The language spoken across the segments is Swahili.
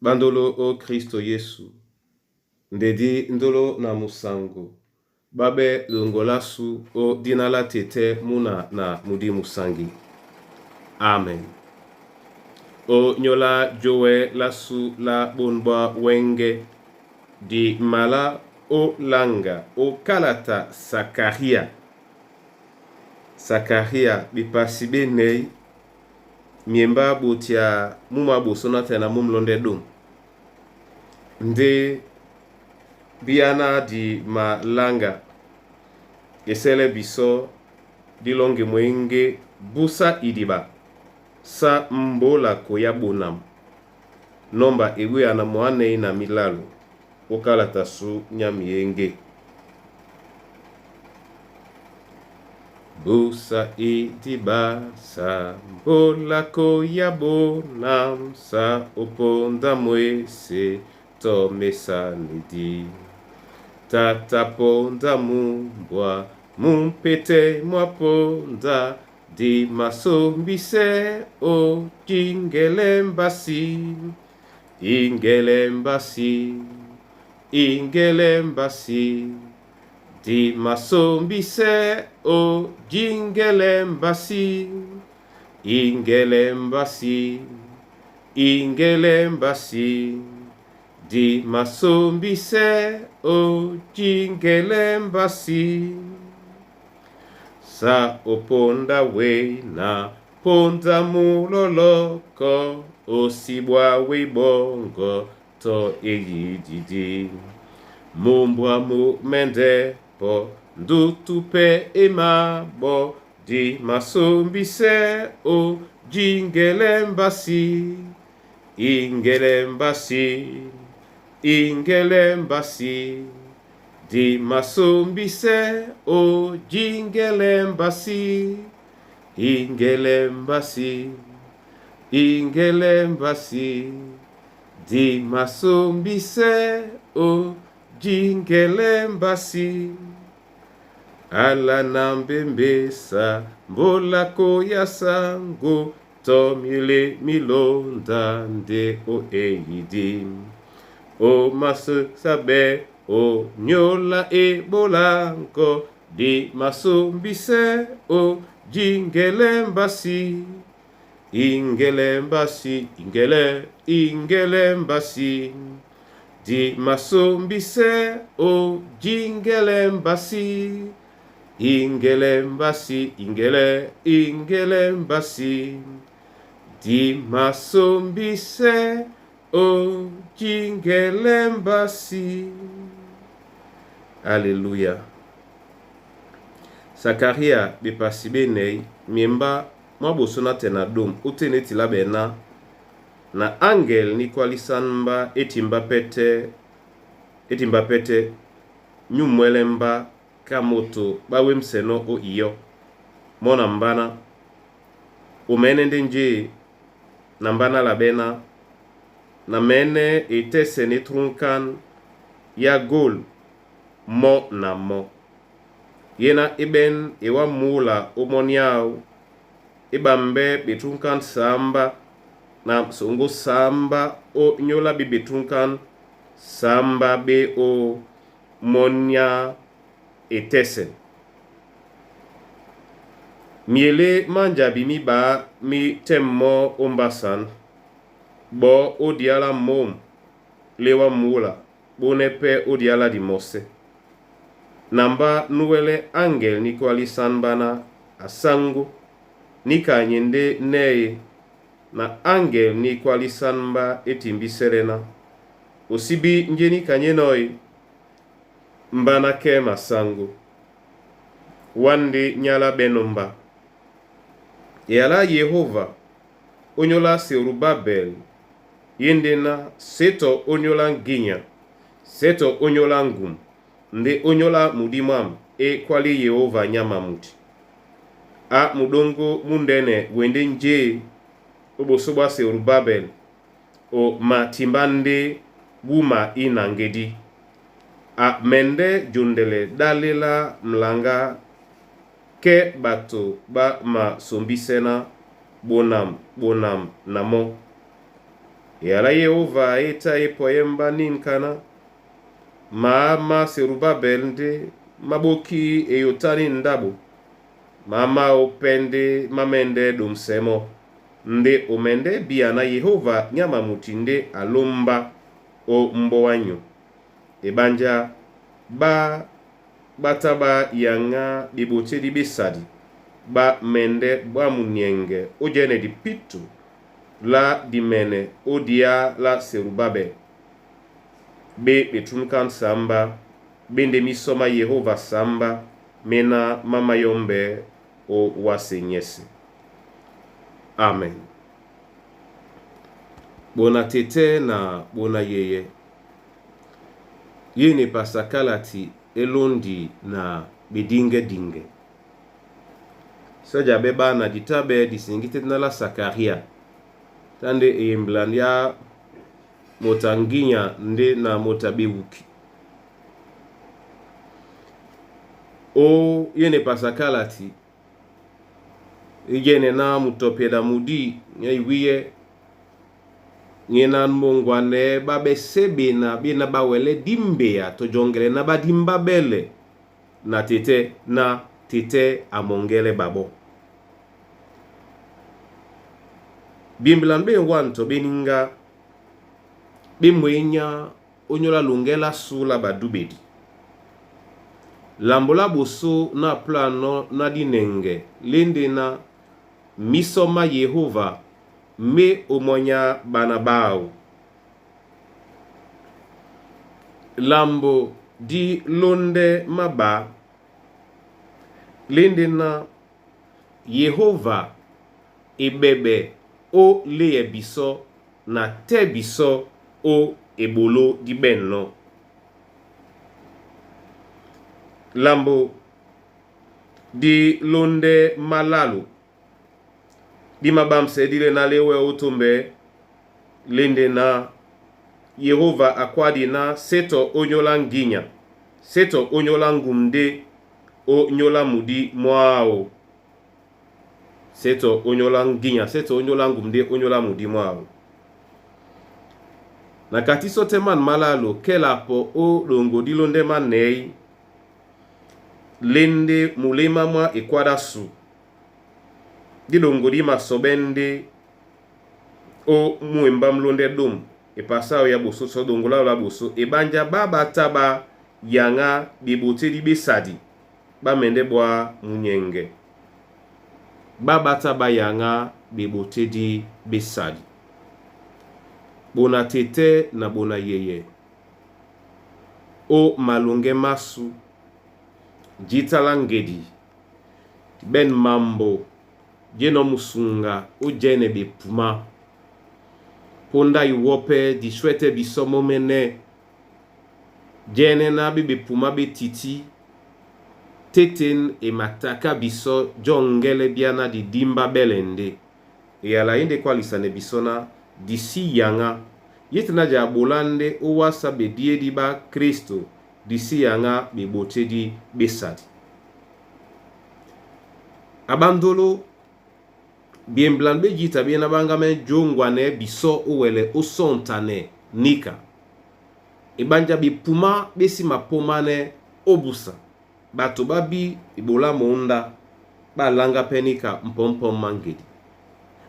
Bandolo o Kristo Yesu, ndedi ndolo na musango, babe longolasu o dinala tete muna na mudi musangi. Amen. O nyola jowe lasu la bonba wenge di mala o langa o kalata Sakaria. Sakaria bipasibe nei miemba botia muma bosona tena mumlonde dum. Nde biana di malanga esele biso di longe mwenge busa idiba sa mbola koya bonam nomba ewe ana moane na milalo okalata su nyamienge. Busa idiba sa mbola koya bonam sa oponda mwese to mesanidi tata ponda mumbwa mumpete mwaponda di masombise o jingelembasi ingelembasi ingelembasi di masombise o jingelembasi ingelembasi ingelembasi di masombise o jingelembasi sa oponda we na ponda muloloko osibwa we bongo to eyididi mumbwa mu mende po ndutupe emabo di masombise o jingelembasi ingelembasi ingelembasi di masombise o jingelembasi ingelembasi ingelembasi di masombise o jingelembasi ala nambembesa mbola koya sango to mile milonda nde o eyidi o masu sabe o nyola e bolanko di masombise o jingelembasi ingelembasi ingelembasi di masombise o jingelembasi ingelembasi ingelembasi di masombise o jingelembasi. Alléluia. Sakaria bipasibe nei miemba mwabosona tena dom utene tilabena na angel ni kwalisanba etimba pete nyumwelemba kamoto bawe mseno o iyo mona mbana umenende nje na mbana labena na mene etese ne trunkan ya gol mo na mo yena iben ewa mula omoniao ibambe betrunkan samba na songo samba o nyola bi betrunkan samba be o monya etese miele manjabi mi ba mi temmo ombasan bo odiala mom lewa mula bonepe odiala di mose namba nuwele angel ni kwalisan bana asango ni kanyende neye na angel ni kwalisan ba etimbi serena osibi njeni kanyenoi mbana kema sango wande nyala benomba yala Yehova onyola Serubabel yendena seto onyola nginya seto onyola ngum nde onyola mudimam e kwali Yehova nyama muti a mudongo mundene wende nje obosobwa Serubabel o matimbande wuma inangedi a mende jundele dalela mlanga ke bato ba ma sombisena bonam namo yala Yehova eta epoyemba ninkana mama Serubabel nde maboki eyotani ndabo mama opende mamende dumsemo nde omende biana Yehova nyama mutinde alomba o mbo wanyu ebanja ba bataba yanga bibote di bisadi ba mende ba munyenge ojene di pitu la di mene odia la Serubabel be betunkan samba bende misoma Yehova samba mena mama yombe o wasenyesi. Amen. Bona tete na bona yeye. Yene pasakalati elondi na bedinge dinge. Soja beba na ditabe disingite na la Sakaria. Tande eyemblandia motanginya nde na motabewuki. O yene pasakalati yene na mutopeda mudi nyaiwiye nyena mongwane babe sebe na bina bawele dimbe ya tojongele na badimba bele na tete amongele babo bimblambe wanto beninga bimwenya onyola lungela sula badubedi lambola boso na plano na dinenge lende na misoma Yehova me omonya banabao lambo di londe maba lende na Yehova ebebe o leye biso na te biso o ebolo di benno lambo di londe malalu di mabamse dile na lewe otombe lende na Yehova akwadi na seto onyola nginya seto onyola ngumde o nyola mudi mwao seto onyola nginya seto onyola ngumde onyola mudi mwao na katiso teman malalu kelapo o longo di londe manei lende mulema mwa ekwada su di longodi masobende o muemba mlonde dum epasao ya boso so dongola la boso ebanja baba taba yanga bibote di besadi ba mende bwa munyenge baba taba yanga bibote di besadi bona tete na bona yeye o malunge masu jitalangedi ben mambo jeno musunga o jene be puma ponda iwope di swete bisomo mene jene na be puma be titi teten e mataka biso jongele biana di dimba belende e ala inde kwa lisane bisona disi yanga yetna ja bolande o wasa be die di ba Kristo disi yanga be bote di besadi abandolo bien blanbe jita bien abanga men jongwane biso uwele usontane nika ibanja bi puma besi mapomane obusa bato babi ibola monda balanga penika mpompom mangedi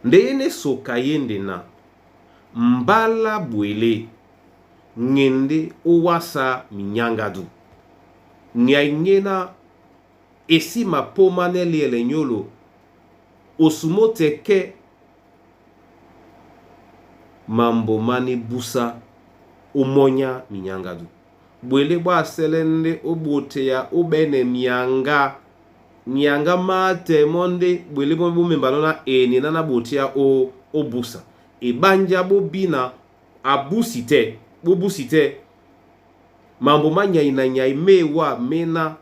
ndene soka yende na mbala bwele ngende uwasa minyangadu nyainyena esi mapomane liele nyolo osumoteke mambo mani busa umonya minyangadu bwele bwa selende obote ya obene mianga mate monde bwele bo membalona eni nana bote ya obusa ibanja bobina abusite bobusite mambo manya inanya mewa mena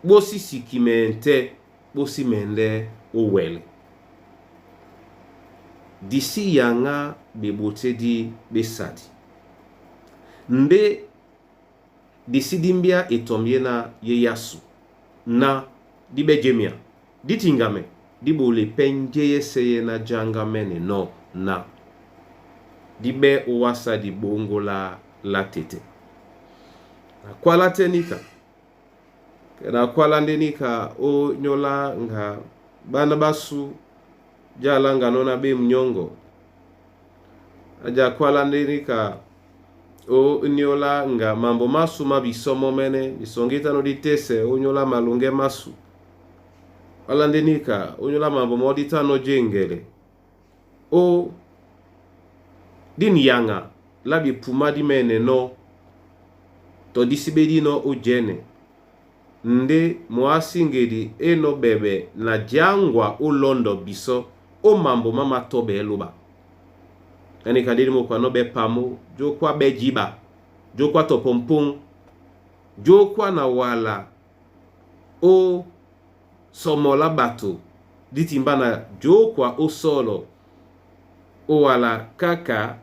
bosi sikimente bosi mende owele disi yanga bebote di besadi nde disi dimbia etombie na yeyasu na dibejemia ditingame dibole penje yeseye na jangamene no na dibe uwasa di bongo la tete. Kwa la tenika. Na kwa la ndenika o nyola nga bana basu jala nga nona be mnyongo. Aja kwa la ndenika o nyola nga mambo masu mabisomo mene bisongita no ditese o nyola malunge masu. Ala ndenika o nyola mambo modita no jengele. O din yanga labi puma di mene no to disibedi no o jene nde moasingedi eno bebe na jangwa o londo biso o mambo mama tobe eluba yani kadiri mo kwa no be pamo jo kwa be jiba jo kwa to pompong jo kwa na wala o somola bato ditimba na jo kwa o solo o wala kaka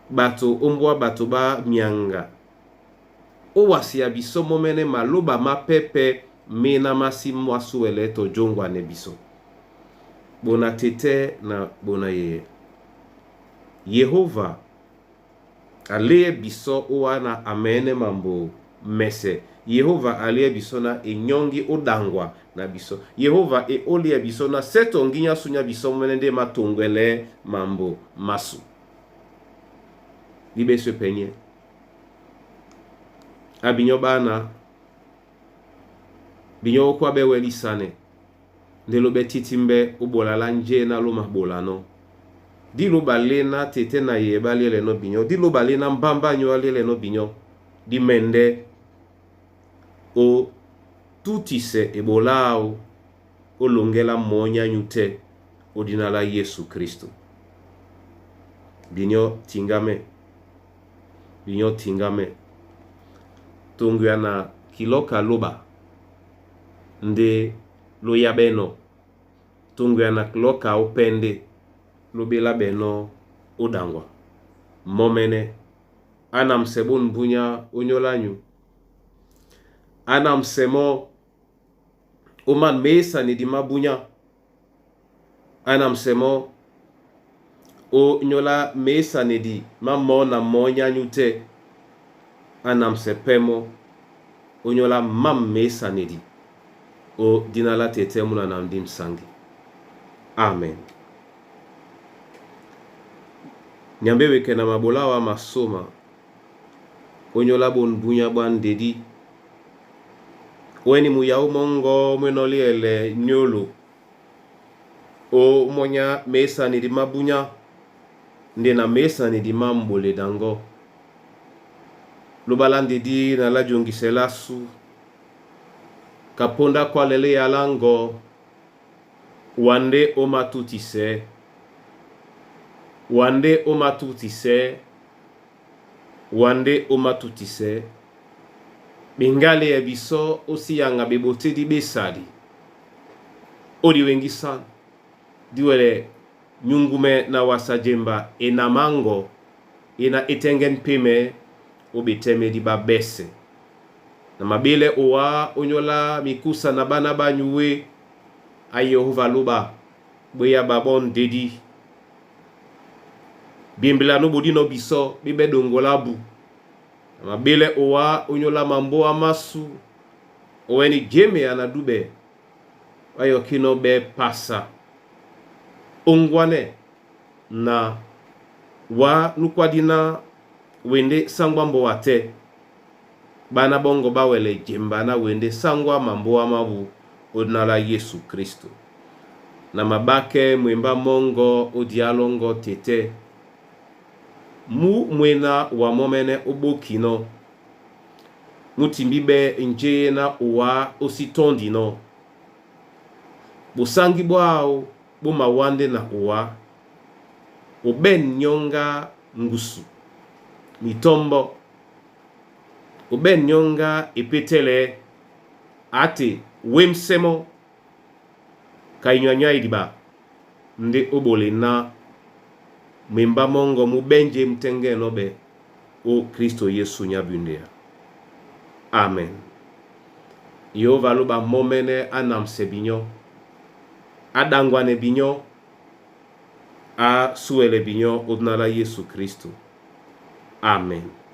bato ombwa bato ba mianga o wasia biso momene maloba mapepe mena masi mwasuele to jongwa ne biso bona tete na bona ye Yehova alie biso wana amene mambo mese Yehova alie biso na enyongi odangwa na biso Yehova olie biso na seto nginya sunya biso momene nde matongwele mambo masu libe se penye abinyo bana binyo kwa be weli sane ndelo be titimbe ubolala nje na luma bolano dilo balena tete na yeba lele no binyo dilo balena mbamba nyo lele no binyo di mende o tutise ebolao o longela monya nyute odinala Yesu Kristo binyo tingame tungya na kiloka loba nde lo yabeno tungya na kiloka opende lobela beno odangwa momene anam sebon bunya onyolanyu anam semo oman mesa ni di mabunya anam semo o nyola mesa ni di mamona monya nyute anam sepemo o nyola mam mesa ni di o dinala tete muna namdim sangi amen. Nyambewe kena mabolawa masoma onyola bon bunya ban dedi weni muyau mongo mwenoliele nyolo o monya mesa ni di mabunya nde na mesa ni di mambole dango lubalandi di na la jongiselasu kaponda kwa lele ya lango wande o matutise wande o matutise bingale ya biso osi yanga bebote di besadi odi wengi san diwele nyungume na wasajemba ena mango ena etengen peme obiteme di babese na mabele owa onyola mikusa na bana banyuwe ayehova luba bweya babon dedi bimbila no bodino biso bibe dongolabu na mabele owa onyola mambo amasu oweni jeme anadube ayo kino be pasa ongwane na wa nukwadina wende sangwa mbo wate bana bongo bawele jemba na wende sangwa mambo amabu odnala Yesu Kristo na mabake mwemba mongo odialongo tete mu mwena wa momene obokino mutimbibe nje na uwa ositondino busangi bwao bumawande na uwa oben nyonga ngusu mitombo oben nyonga epetele ate wemsemo kainyanya idiba nde obole na mwemba mongo mubenje mtenge nobe o Kristo Yesu nyabundea amen. Yehova luba momene anam sebinyo adangwane binyo a suele binyo odnala Yesu Kristo. Amen.